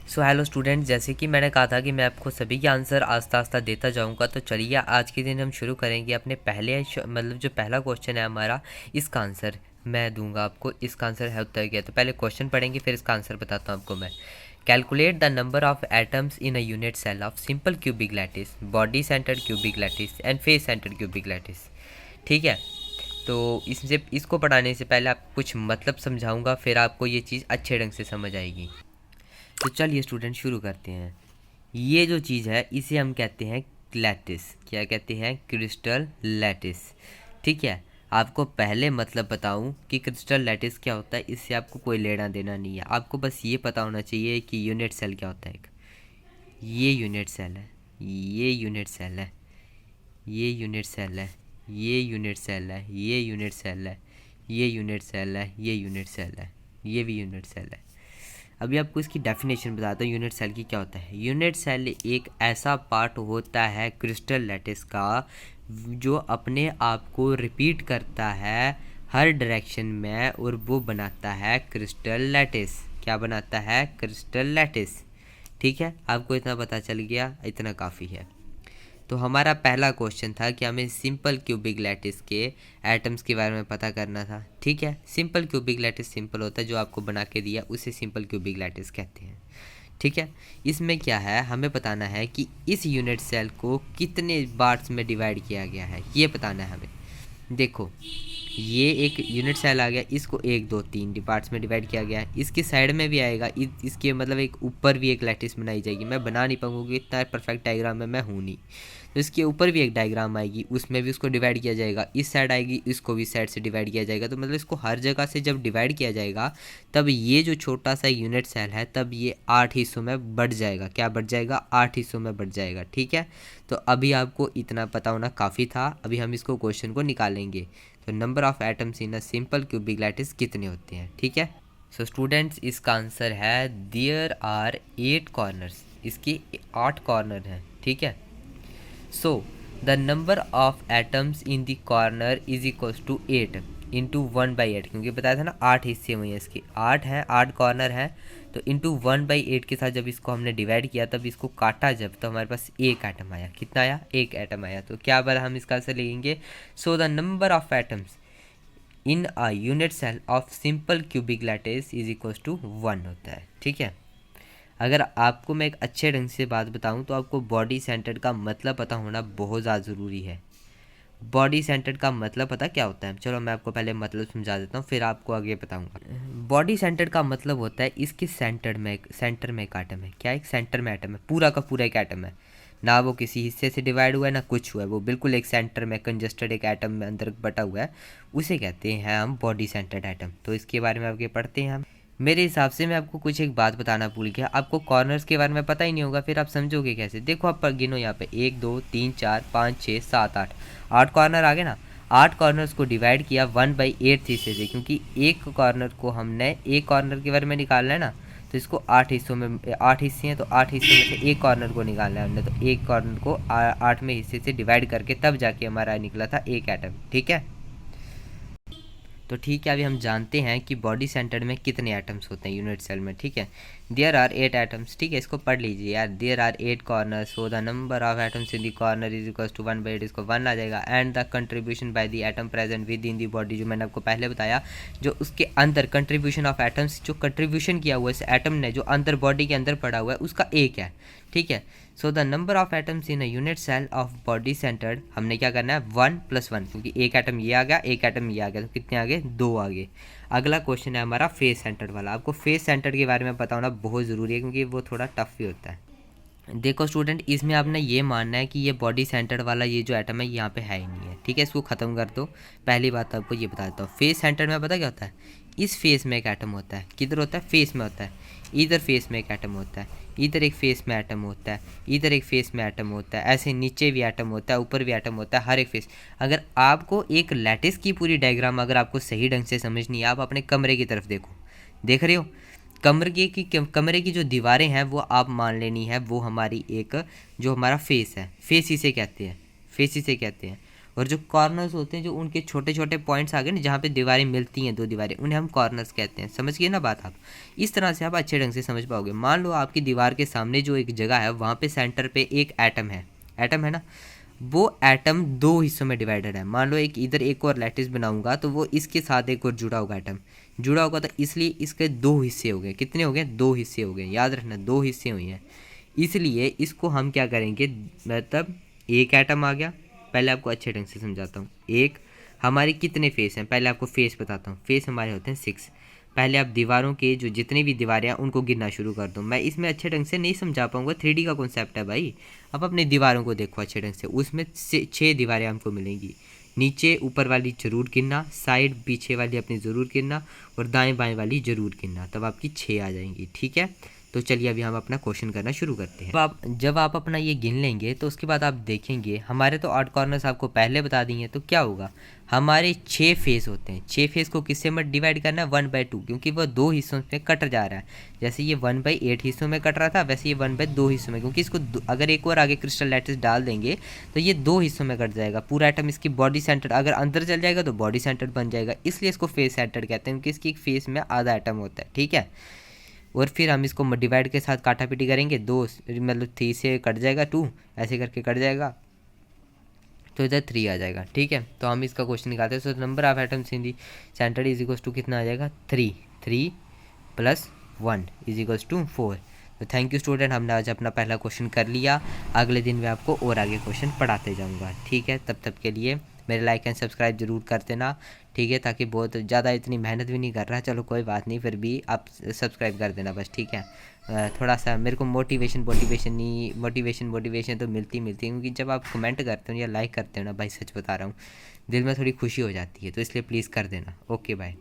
So hello student, जैसे कि मैंने कहा था कि मैं आपको सभी के आंसर आस्ता आस्ता देता जाऊंगा। तो चलिए आज के दिन हम शुरू करेंगे अपने पहले मतलब जो पहला क्वेश्चन है हमारा, इसका आंसर मैं दूंगा आपको। इसका आंसर है उत्तर क्या। तो पहले क्वेश्चन पढ़ेंगे फिर इसका आंसर बताता हूँ आपको मैं। Calculate the number of atoms in a unit cell of simple cubic lattice, body centred cubic lattice and face centred cubic lattice. ठीक है, तो इसको पढ़ाने से पहले आप कुछ मतलब समझाऊंगा, फिर आपको ये चीज़ अच्छे ढंग से समझ आएगी। तो चलिए स्टूडेंट शुरू करते हैं। ये जो चीज़ है इसे हम कहते हैं लैटिस। क्या कहते हैं? Crystal lattice. ठीक है, आपको पहले मतलब बताऊं कि क्रिस्टल लैटिस क्या होता है, इससे आपको कोई लेना देना नहीं है। आपको बस ये पता होना चाहिए कि यूनिट सेल क्या होता है। ये यूनिट सेल है, ये यूनिट सेल है, ये यूनिट सेल है, ये यूनिट सेल है, ये यूनिट सेल है, ये यूनिट सेल है, ये यूनिट सेल है, ये भी यूनिट सेल है। अभी आपको इसकी डेफिनेशन बताता हूँ यूनिट सेल की क्या होता है। यूनिट सेल एक ऐसा पार्ट होता है क्रिस्टल लैटिस का जो अपने आप को रिपीट करता है हर डायरेक्शन में, और वो बनाता है क्रिस्टल लैटिस। क्या बनाता है? Crystal lattice. ठीक है, आपको इतना पता चल गया, इतना काफ़ी है। तो हमारा पहला क्वेश्चन था कि हमें सिंपल क्यूबिक लैटिस के एटम्स के बारे में पता करना था। ठीक है, सिंपल क्यूबिक लैटिस सिंपल होता है, जो आपको बना के दिया उसे सिंपल क्यूबिक लैटिस कहते हैं। ठीक है, इसमें क्या है, हमें बताना है कि इस यूनिट सेल को कितने पार्ट्स में डिवाइड किया गया है, ये बताना है हमें। देखो, ये एक यूनिट सेल आ गया, इसको 1 2 3 पार्ट्स में डिवाइड किया गया है। इसकी साइड में भी आएगा, इसके मतलब एक ऊपर भी एक लैटिस बनाई जाएगी। मैं बना नहीं पाऊंगी, इतना परफेक्ट डायग्राम में मैं हूँ नहीं। तो इसके ऊपर भी एक डायग्राम आएगी, उसमें भी उसको डिवाइड किया जाएगा। इस साइड आएगी, इसको भी साइड से डिवाइड किया जाएगा। तो मतलब इसको हर जगह से जब डिवाइड किया जाएगा, तब ये जो छोटा सा यूनिट सेल है, तब ये 8 हिस्सों में बढ़ जाएगा। क्या बढ़ जाएगा? 8 हिस्सों में बढ़ जाएगा। ठीक है, तो अभी आपको इतना पता होना काफ़ी था। अभी हम इसको क्वेश्चन को निकालेंगे। तो number of atoms in a simple cubic lattice कितने होते हैं? ठीक है, सो स्टूडेंट्स इसका आंसर है देयर आर 8 कॉर्नर्स। इसके 8 कॉर्नर हैं। ठीक है, so the number of atoms in the corner is equals to 8 into 1/8, क्योंकि बताया था ना 8 हिस्से हुए हैं इसके, 8 हैं, 8 कॉर्नर हैं। तो इंटू 1/8 के साथ जब इसको हमने डिवाइड किया, तब इसको काटा जब, तो हमारे पास एक एटम आया। कितना आया? एक एटम आया। तो क्या बार हम इसका आंसर लिखेंगे? So the number of atoms in a unit cell of simple cubic lattice is equals to 1 होता है। ठीक है, अगर आपको मैं एक अच्छे ढंग से बात बताऊं, तो आपको बॉडी सेंटर्ड का मतलब पता होना बहुत ज़्यादा ज़रूरी है। बॉडी सेंटर्ड का मतलब पता क्या होता है? चलो मैं आपको पहले मतलब समझा देता हूँ, फिर आपको आगे बताऊंगा। बॉडी सेंटर्ड का मतलब होता है इसके सेंटर में एक एटम है। क्या? एक सेंटर में एटम है, पूरा का पूरा एक एटम है। ना वो किसी हिस्से से डिवाइड हुआ है, ना कुछ हुआ है, वो बिल्कुल एक सेंटर में कंजस्टेड एक एटम में अंदर बटा हुआ है। उसे कहते हैं हम बॉडी सेंटर्ड एटम। तो इसके बारे में आगे पढ़ते हैं हम। मेरे हिसाब से मैं आपको कुछ एक बात बताना भूल गया। आपको कॉर्नर्स के बारे में पता ही नहीं होगा, फिर आप समझोगे कैसे? देखो, आप गिनो यहाँ पे 1 2 3 4 5 6 7 8, 8 कॉर्नर आ गए ना। 8 कॉर्नर्स को डिवाइड किया 1/8 हिस्से से, क्योंकि एक कॉर्नर को हमने एक कॉर्नर के बारे में निकालना है ना। तो इसको 8 हिस्सों में, 8 हिस्से हैं, तो 8 हिस्सों में से एक कॉर्नर को निकालना है हमने। तो एक कॉर्नर को 8वें हिस्से से डिवाइड करके तब जाके हमारा निकला था एक एटम। ठीक है, तो ठीक है, अभी हम जानते हैं कि बॉडी सेंटर में कितने एटम्स होते हैं यूनिट सेल में। ठीक है, देयर आर 8 एटम्स। ठीक है, इसको पढ़ लीजिए यार। There are 8 corners, so the number of atoms in the corner is equal to 1/8, इसको 1 आ जाएगा। And the contribution by the atom present within the body, जो मैंने आपको पहले बताया, जो उसके अंदर कंट्रीब्यूशन ऑफ एटम्स, जो कंट्रीब्यूशन किया हुआ है इस एटम ने, जो अंदर बॉडी के अंदर पड़ा हुआ है, उसका एक है। ठीक है, so the number of atoms in a unit cell of body centred, हमने क्या करना है? 1 + 1, क्योंकि एक एटम ये आ गया, एक एटम ये आ गया, तो कितने आ गए? 2 आ गए। अगला क्वेश्चन है हमारा फेस सेंटर्ड वाला। आपको फेस सेंटर्ड के बारे में पता होना बहुत ज़रूरी है, क्योंकि वो थोड़ा टफ भी होता है। देखो स्टूडेंट, इसमें आपने ये मानना है कि ये बॉडी सेंटर्ड वाला ये जो एटम है यहाँ पे है ही नहीं है। ठीक है, इसको ख़त्म कर दो। पहली बात आपको ये बता देता हूँ, फेस सेंटर्ड में पता क्या होता है? इस फेस में एक एटम होता है। किधर होता है? फेस में होता है। इधर फेस में एक एटम होता है, इधर एक फेस में एटम होता है, इधर एक फेस में एटम होता है, ऐसे नीचे भी एटम होता है, ऊपर भी एटम होता है, हर एक फेस। अगर आपको एक लैटिस की पूरी डायग्राम अगर आपको सही ढंग से समझनी है, आप अपने कमरे की तरफ देखो। देख रहे हो? कमरे की जो दीवारें हैं, वो आप मान लेनी है वो हमारी एक, जो हमारा फेस है, फेस इसे कहते हैं, फेस इसे कहते हैं। और जो कॉर्नर्स होते हैं, जो उनके छोटे छोटे पॉइंट्स आ गए ना, जहाँ पे दीवारें मिलती हैं, 2 दीवारें, उन्हें हम कॉर्नर्स कहते हैं। समझ गए ना बात आप? इस तरह से आप अच्छे ढंग से समझ पाओगे। मान लो आपकी दीवार के सामने जो एक जगह है, वहाँ पे सेंटर पे एक एटम है, एटम है ना, वो एटम 2 हिस्सों में डिवाइडेड है। मान लो एक इधर एक और लैटिस बनाऊंगा तो वो इसके साथ एक और जुड़ा होगा, एटम जुड़ा होगा, तो इसलिए इसके 2 हिस्से हो गए। कितने हो गए? 2 हिस्से हो गए। याद रखना 2 हिस्से हुए हैं। इसलिए इसको हम क्या करेंगे, मतलब एक एटम आ गया। पहले आपको अच्छे ढंग से समझाता हूँ। एक हमारे कितने फेस हैं, पहले आपको फेस बताता हूँ। फेस हमारे होते हैं 6। पहले आप दीवारों के जो जितनी भी दीवारें हैं उनको गिनना शुरू कर दो। मैं इसमें अच्छे ढंग से नहीं समझा पाऊंगा, 3D का कॉन्सेप्ट है भाई। आप अपनी दीवारों को देखो अच्छे ढंग से, उसमें 6 दीवारें हमको मिलेंगी। नीचे ऊपर वाली जरूर गिनना, साइड पीछे वाली अपनी ज़रूर गिनना, और दाएं बाएं वाली ज़रूर गिनना, तब आपकी 6 आ जाएंगी। ठीक है, तो चलिए अभी हम अपना क्वेश्चन करना शुरू करते हैं। जब आप अपना ये गिन लेंगे तो उसके बाद आप देखेंगे हमारे तो 8 कॉर्नर्स आपको पहले बता दिए, तो क्या होगा, हमारे 6 फेस होते हैं। 6 फेस को किससे मत डिवाइड करना है, 1/2, क्योंकि वह 2 हिस्सों में कट जा रहा है। जैसे ये 1/8 हिस्सों में कट रहा था, वैसे ये 1/2 हिस्सों में, क्योंकि इसको अगर एक और आगे क्रिस्टल लैटिस डाल देंगे तो ये 2 हिस्सों में कट जाएगा। पूरा एटम इसकी बॉडी सेंटर अगर अंदर चल जाएगा तो बॉडी सेंटर बन जाएगा, इसलिए इसको फेस सेंटर कहते हैं, क्योंकि इसकी एक फेस में आधा एटम होता है। ठीक है, और फिर हम इसको डिवाइड के साथ काटापीटी करेंगे, 2 मतलब 3 से कट जाएगा 2, ऐसे करके कट जाएगा, तो इधर 3 आ जाएगा। ठीक है, तो हम इसका क्वेश्चन निकालते हैं। So number of atoms in the centre is equals to कितना आ जाएगा, 3 3 + 1 इज इक्वल्स टू 4। तो थैंक यू स्टूडेंट, हमने आज अपना पहला क्वेश्चन कर लिया। अगले दिन मैं आपको और आगे क्वेश्चन पढ़ाते जाऊँगा। ठीक है, तब के लिए मेरे लाइक एंड सब्सक्राइब जरूर कर देना। ठीक है, ताकि बहुत ज़्यादा इतनी मेहनत भी नहीं कर रहा, चलो कोई बात नहीं, फिर भी आप सब्सक्राइब कर देना बस। ठीक है, थोड़ा सा मेरे को मोटिवेशन तो मिलती है, क्योंकि जब आप कमेंट करते हो या लाइक करते हो ना भाई, सच बता रहा हूँ, दिल में थोड़ी खुशी हो जाती है, तो इसलिए प्लीज़ कर देना। Okay bye.